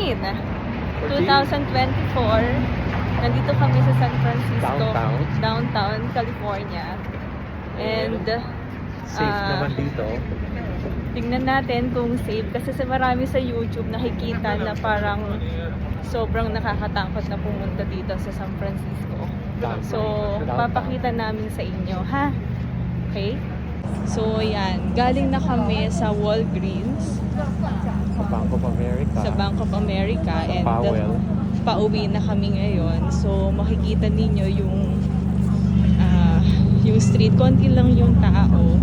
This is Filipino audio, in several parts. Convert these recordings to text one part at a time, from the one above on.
2024. Nandito kami sa San Francisco, downtown California. And Safe naman dito. tingnan natin kung safe kasi sa marami sa YouTube nakikita na parang sobrang nakakatakot na pumunta dito sa San Francisco. So, papakita namin sa inyo, ha? Okay? So, yan. Galing na kami sa Walgreens. Sa Bank of America. Sa Bank of America. And Powell. pauwi na kami ngayon. So, makikita ninyo yung street. Konti lang yung tao.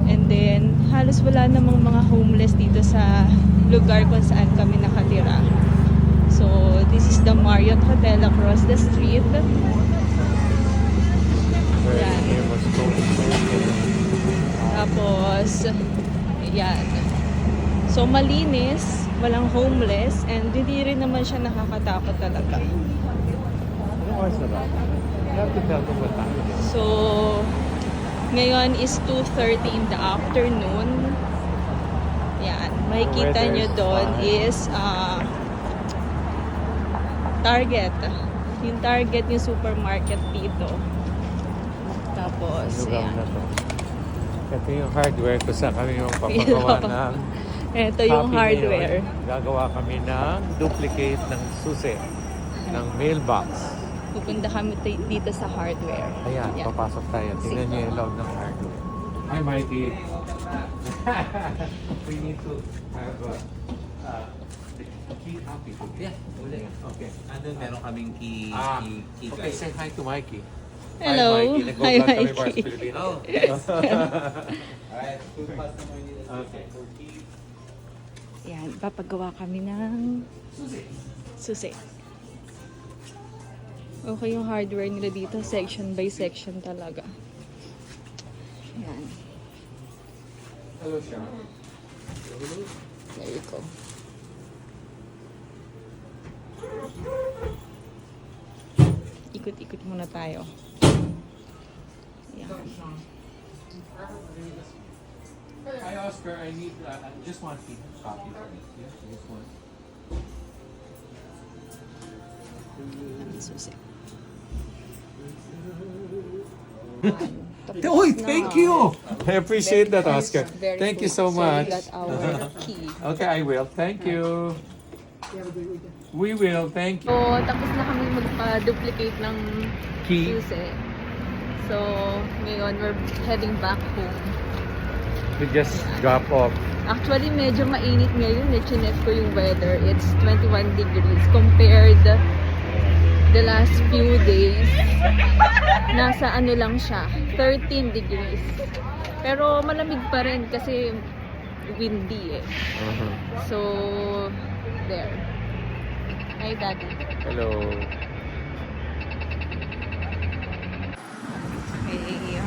And then, halos wala namang mga homeless dito sa lugar kung saan kami nakatira. So, this is the Marriott Hotel across the street. Yan. Tapos, yan. So, malinis, walang homeless, and hindi rin naman siya nakakatakot talaga. Anong oras na ba? You have to tell them what time it is. So, ngayon is 2:30 in the afternoon. Yan. Makikita nyo doon is Target. Yung Target, yung supermarket dito. Tapos, Lugar yan. na to. Ito yung hardware ko sa kami yung papagawa ng Ito yung copy hardware. ngayon. Gagawa kami ng duplicate ng susi ng mailbox. Pupunta kami dito sa hardware. Ayan, Yan. papasok tayo. Tingnan niyo yung loob ng hardware. Hi, Mikey. We need to have a key copy. Yeah, uli. Okay. Andun meron kaming key Okay, guide. say hi to Mikey. Hello. Hi, Mikey. Hi, Nag-vlog kami Mikey. para sa Pilipino. Oh, yes. Alright, two customer needed. Okay. Yan, papagawa kami ng susi. Okay yung hardware nila dito, section by section talaga. Yan. Hello, Sean. There you go. Ikot-ikot muna tayo. Yan. Hi, Oscar. I need just one key copy for me. Yeah, just one. Ang susi. Uy, thank you! I appreciate that, Oscar. Very Thank you good. so much. So we got our key. Okay, I will. Thank you. We will. Thank you. So, tapos na kami magpa-duplicate ng Key. susi. So, ngayon we're heading back home. To just drop off. Actually, medyo mainit ngayon. Chinek ko yung weather. It's 21 degrees compared the last few days. Nasa ano lang siya, 13 degrees. Pero malamig pa rin kasi windy eh. So, there. Hi, Daddy. Hello. Hey.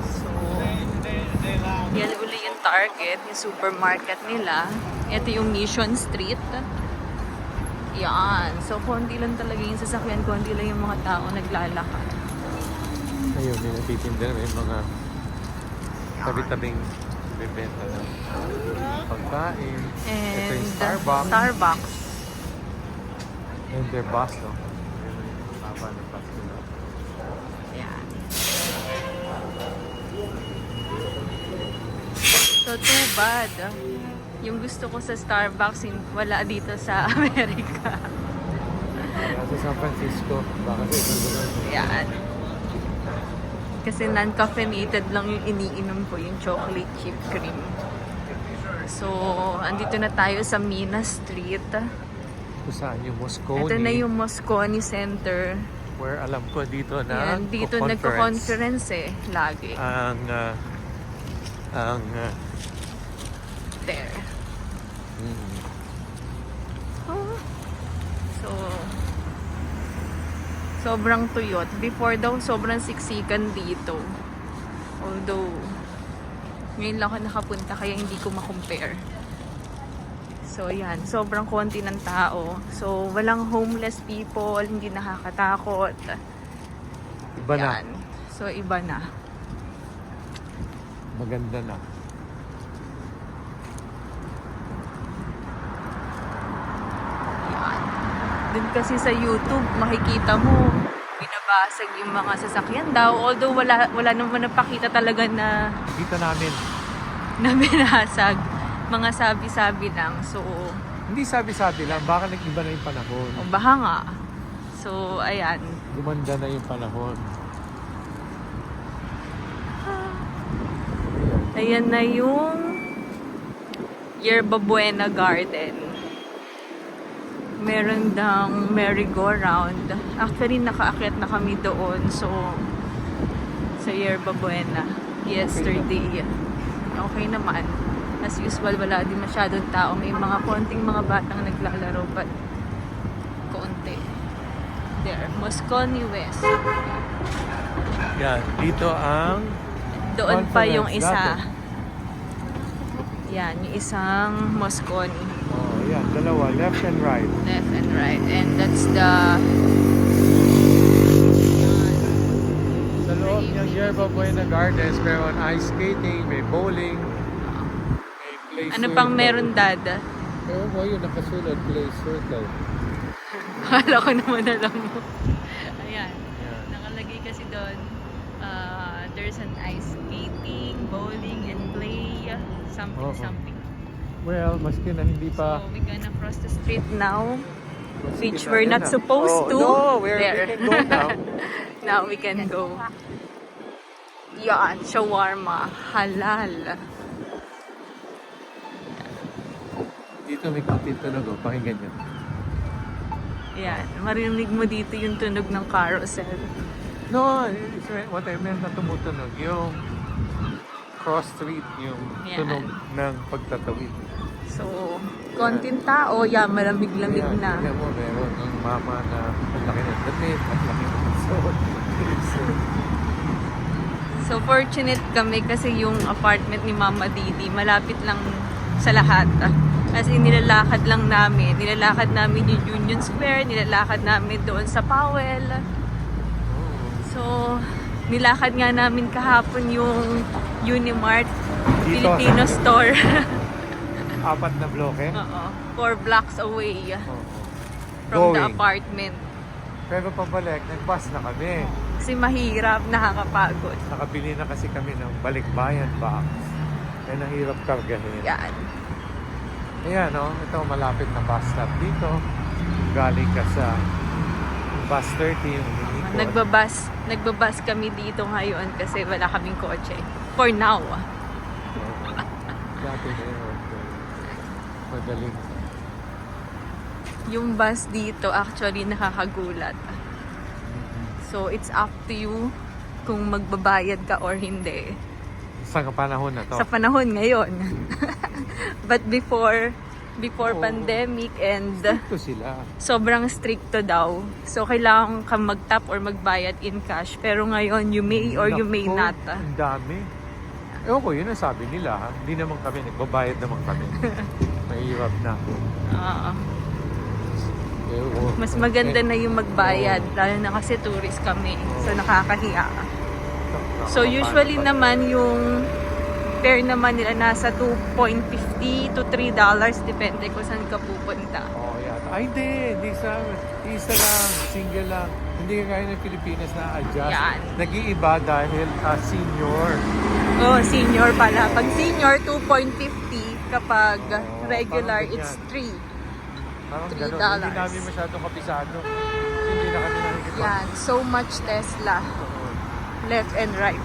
So, yan uli yung Target, yung supermarket nila. Ito yung Mission Street. Yan. So, konti lang talaga yung sasakyan, konti lang yung mga tao naglalakad. Ayun, may natitinda na may mga tabi-tabing bibenta ng pagkain. Ito And yung Starbucks. Starbucks. And their bus, no? Haba ng bus nila. Yan. So, too bad. Yung gusto ko sa Starbucks, wala dito sa Amerika. Kaya sa San Francisco, baka sa ibang lugar. Yan. Kasi non-caffeinated lang yung iniinom ko, yung chocolate chip cream. So, andito na tayo sa Mina Street. Kung saan yung Moscone. Ito na yung Moscone Center. Where alam ko dito na Yan, dito nagko-conference eh, lagi. There. Oh. So, sobrang tuyot. Before daw, sobrang siksikan dito. Although, ngayon lang ako nakapunta kaya hindi ko ma-compare. So, yan. Sobrang konti ng tao. So, walang homeless people. Hindi nakakatakot. Iba na. Yan. So, iba na. Maganda na. Dun kasi sa YouTube, makikita mo, binabasag yung mga sasakyan daw. Although wala naman napakita talaga na Kita namin. binasag. Mga sabi-sabi lang. So, Hindi sabi-sabi lang, baka nag-iba na yung panahon. baka nga. So, ayan. Gumanda na yung panahon. Ayan na yung Yerba Buena Garden. Meron dang merry-go-round. Actually, nakaakyat na kami doon. So, sa Yerba Buena yesterday. Okay naman. As usual, wala din masyadong tao. May mga konting mga batang naglalaro, but konti. There, Moscone West. Yan, dito ang Doon pa yung Conference isa. dati. Yan, yung isang Moscone. Oh, yan, dalawa, left and right. Left and right. And that's the... Sa loob ng Yerba Buena Gardens, meron ice skating, may bowling, may play Ano circle. pang meron, Dad? Ewan ko yun, nakasulad, play circle. Akala ko naman alam mo. Ayan. Yan. Nakalagay kasi doon, there's an ice skating, bowling, and play, something, Oo. something. Well, maski na hindi pa... So, we're gonna cross the street now, which Maski we're na- not supposed to. No, we There. can go now. Now we can go. Yan, shawarma, halal. Dito may kunting tunog, oh. Pakinggan nyo. Yan, marinig mo dito yung tunog ng carousel. No, it's what I meant na tumutunog. Yung cross street, yung Yan. tunog ng pagtatawid. So, konting tao, yan, malamig-lamig Ayan, na. tingnan mo, meron yung mama na ang laki ng damit, ang laki ng suot. So, fortunate kami kasi yung apartment ni Mama Didi, malapit lang sa lahat. Kasi nilalakad lang namin. Nilalakad namin yung Union Square, nilalakad namin doon sa Powell. So, nilakad nga namin kahapon yung Unimart Dito. Filipino store. 4 na bloke. Oo. 4 blocks away Oo. from the Going. apartment. Pero pabalik, nag-bus na kami. Kasi mahirap, nakakapagod. Nakabili na kasi kami ng balikbayan box. Kaya nahirap kargahin. Yan. Ayan, no? Ito malapit na bus stop dito. Galing ka sa bus 30 yung umiikot. Nagbabas kami dito ngayon kasi wala kaming kotse. For now. Oo. Dati na yun. Madaling. Yung bus dito actually nakakagulat. So, it's up to you kung magbabayad ka or hindi. Sa panahon na to. Sa panahon ngayon. But before Oo. pandemic and Ito sila. sobrang stricto daw. So, kailangan kang mag-tap or magbayad in cash. Pero ngayon, you may or you may Nako, not. Ang dami. Ewan ko, yun ang sabi nila. Ha? Hindi naman kami, nagbabayad naman kami. Mahirap na. Oo. Ewan ko. Mas maganda na yung magbayad. Lalo na kasi tourist kami. So, nakakahiya. So, usually naman yung fare naman nila nasa $2.50 to $3. Depende kung saan ka pupunta. Oh, yata. Ay, hindi. Isa lang. Single lang. Hindi ka gaya ng Pilipinas na adjust. Yan. Nag-iiba dahil senior. Oh, senior pala. Pag senior, $2.50. Kapag Oh, regular, parang it's $3. Parang $3. gano'n. Hindi namin masyadong kapisado. Hindi na kami nakikita. Yan. So much Tesla. Left and right.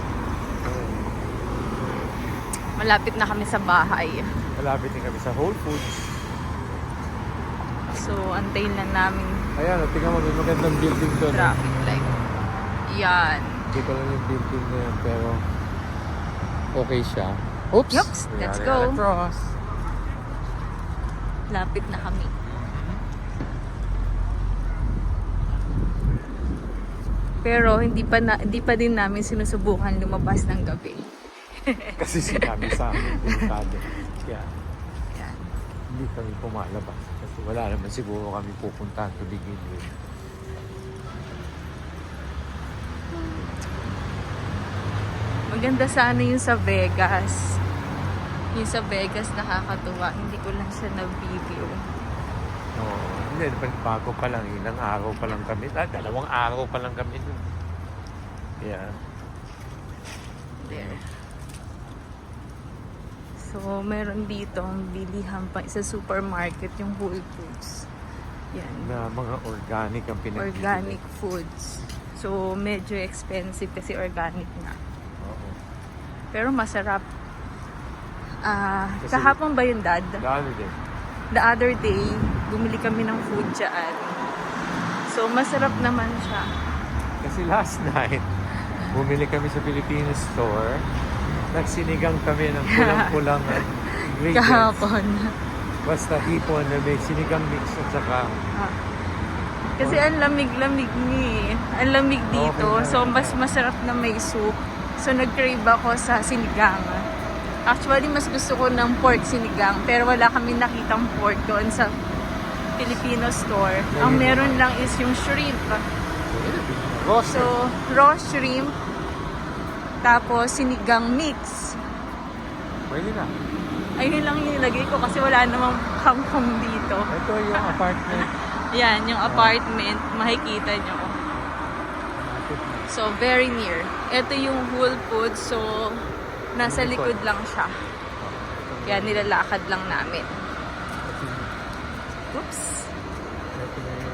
Malapit na kami sa bahay. Malapit din kami sa Whole Foods. So, antayin lang namin Ayan, tingnan mo, may magandang building doon. traffic light. Yan. Hindi ko lang yung building na yan, pero okay siya. Oops! Yups, let's Yari, go. yari, cross. Lapit na kami. Pero hindi pa din namin sinusubukan lumabas ng gabi. Kasi sinabi sa amin, delikado. Kaya Yan. hindi kami pumalabas. Kasi wala naman siguro kami pupuntahan to begin with. Maganda sana yung sa Vegas. Yung sa Vegas nakakatuwa. Hindi ko lang siya na-video. No, Hindi, bago pa lang. Ilang araw pa lang kami. 2 araw pa lang kami dun. Yeah. There. So, meron dito ang bilihan pa sa supermarket, yung Whole Foods. Yan. Na mga organic ang pinagbibili. Organic foods. So, medyo expensive kasi organic nga. Oo. Pero masarap. Kasi- Kahapon ba yun, Dad? Lalo din. The other day, bumili kami ng food dyan. So, masarap naman siya. Kasi last night, bumili kami sa Filipino store. Nagsinigang kami ng pulang-pulang ingredients. Kahapon. Basta hipon na may sinigang mix at saka Kasi ang lamig-lamig ni. Ang lamig dito. Okay na. So, mas masarap na may soup. So, nag-crave ako sa sinigang. Actually, mas gusto ko ng pork sinigang. Pero wala kami nakitang pork doon sa Filipino store. Ang meron lang is yung shrimp. roasted. So, raw shrimp. Tapos, sinigang mix. Pwede na. Ayun lang yung nilagay ko kasi wala namang kangkong dito. Ito yung apartment. Yan, yung apartment. Makikita nyo. So, very near. Ito yung Whole Foods. So, nasa likod lang siya. Kaya nilalakad lang namin. Oops.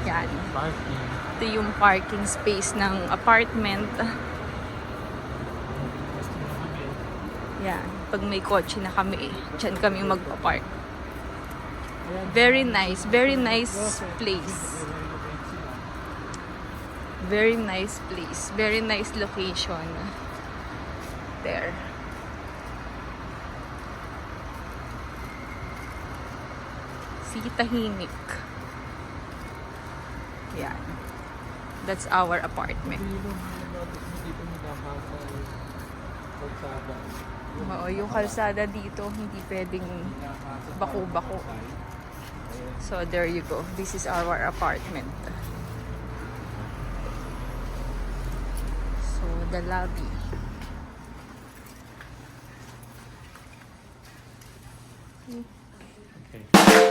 Yan. Parking. Ito yung parking space ng apartment. Yan. Pag may kotse na kami, dyan kami magpa-park. Very nice. Very nice place. Very nice place. Very nice location. There. See, tahimik. Yan. That's our apartment. Oo, yung kalsada dito, hindi pwedeng bako-bako. So, there you go. This is our apartment. So, the lobby. Okay.